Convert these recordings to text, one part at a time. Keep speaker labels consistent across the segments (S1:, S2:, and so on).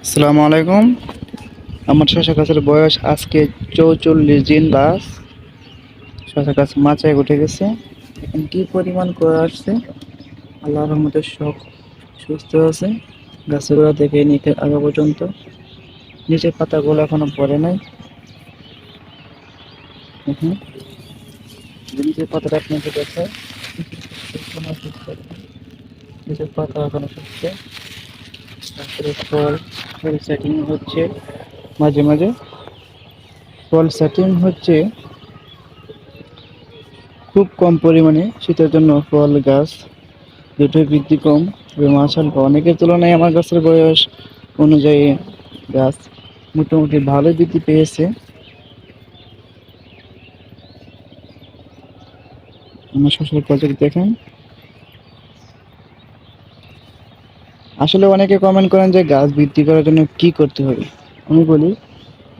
S1: আসসালামু আলাইকুম। আমার শশা গাছের বয়স আজকে 44 দিন বাস। শশা গাছ মাচায় উঠে গেছে। এখন কি পরিমাণ করে আসছে, আল্লাহর রহমতে সব সুস্থ আছে। গাছের গোড়া থেকে নিচে আগা পর্যন্ত, নিচের পাতাগুলো এখনো পড়ে নাই। দেখুন, নিচের পাতাটা আপনাকে দেখায়, নিচের পাতা এখনো সুস্থ। তারপরে ফল সেটিং হচ্ছে, মাঝে মাঝে ফল সেটিং হচ্ছে খুব কম পরিমাণে। শীতের জন্য ফল গাছ দুটোই বৃদ্ধি কম, তবে মাশাআল্লাহ অনেকের তুলনায় আমার গাছের বয়স অনুযায়ী গাছ মোটামুটি ভালোই বৃদ্ধি পেয়েছে। আমার শসার প্রজেক্ট দেখেন। আসলে অনেকে কমেন্ট করেন যে গাছ বৃদ্ধি করার জন্য কি করতে হবে। আমি বলি,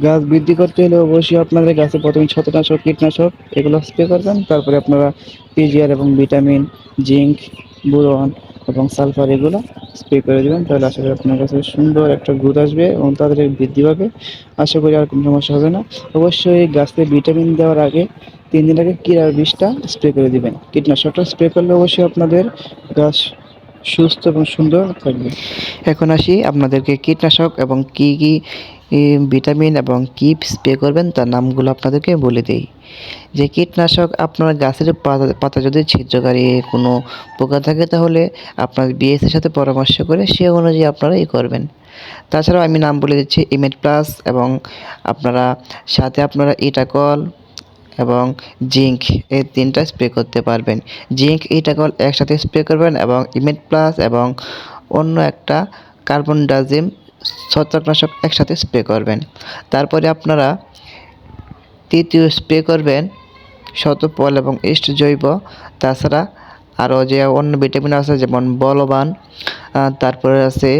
S1: গাছ বৃদ্ধি করতে হলে অবশ্যই আপনাদের গাছে প্রথমে ছত্রাকনাশক, কীটনাশক এগুলো স্প্রে করবেন। তারপরে আপনারা পিজিআর এবং ভিটামিন, জিঙ্ক, বোরন এবং সালফার এগুলো স্প্রে করে দেবেন। তাহলে আশা করি আপনার কাছে সুন্দর একটা গ্রোথ আসবে এবং তাড়াতাড়ি বৃদ্ধি পাবে। আশা করি আর কোনো সমস্যা হবে না। অবশ্যই গাছে ভিটামিন দেওয়ার আগে 3 দিন আগে কিরার বিষটা স্প্রে করে দিবেন। কীটনাশকটা স্প্রে করলে অবশ্যই আপনাদের গাছ সুস্থ এবং সুন্দর থাকবে। এখন আসি আপনাদেরকে কীটনাশক এবং কি ভিটামিন এবং কি স্প্রে করবেন তার নামগুলো আপনাদেরকে বলে দেই। যে কীটনাশক আপনার গাছের পাতা যদি ছিদ্রকারী কোনো পোকা থাকে, তাহলে আপনার বিএসের সাথে পরামর্শ করে সে অনুযায়ী আপনারা করবেন। তাছাড়াও আমি নাম বলে দিচ্ছি, ইমেট প্লাস এবং আপনারা সাথে আপনারা ইটাকল এবং জিঙ্ক, এই 3টা স্প্রে করতে পারবেন। জিঙ্ক, ইটাকল একসাথে স্প্রে করবেন এবং ইমেট প্লাস এবং অন্য একটা কার্বন ডাজিম ছত্রাকনাশক একসাথে স্প্রে করবেন। তারপরে আপনারা তৃতীয় স্প্রে করবেন শতপল এবং ইস্ট জৈব। তাছাড়া আরও যে অন্য ভিটামিন আছে যেমন বলবান, তারপরে আছে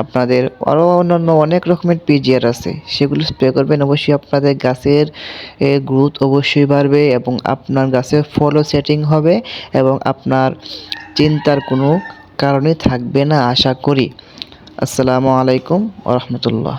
S1: আপনাদের আরও অন্যান্য অনেক রকমের পিজিআর আছে, সেগুলো স্প্রে করবেন। অবশ্যই আপনাদের গাছের গ্রোথ অবশ্যই বাড়বে এবং আপনার গাছের ফলও সেটিং হবে এবং আপনার চিন্তার কোনো কারণে থাকবে না আশা করি। আসসালামু আলাইকুম ওয়া রাহমাতুল্লাহ।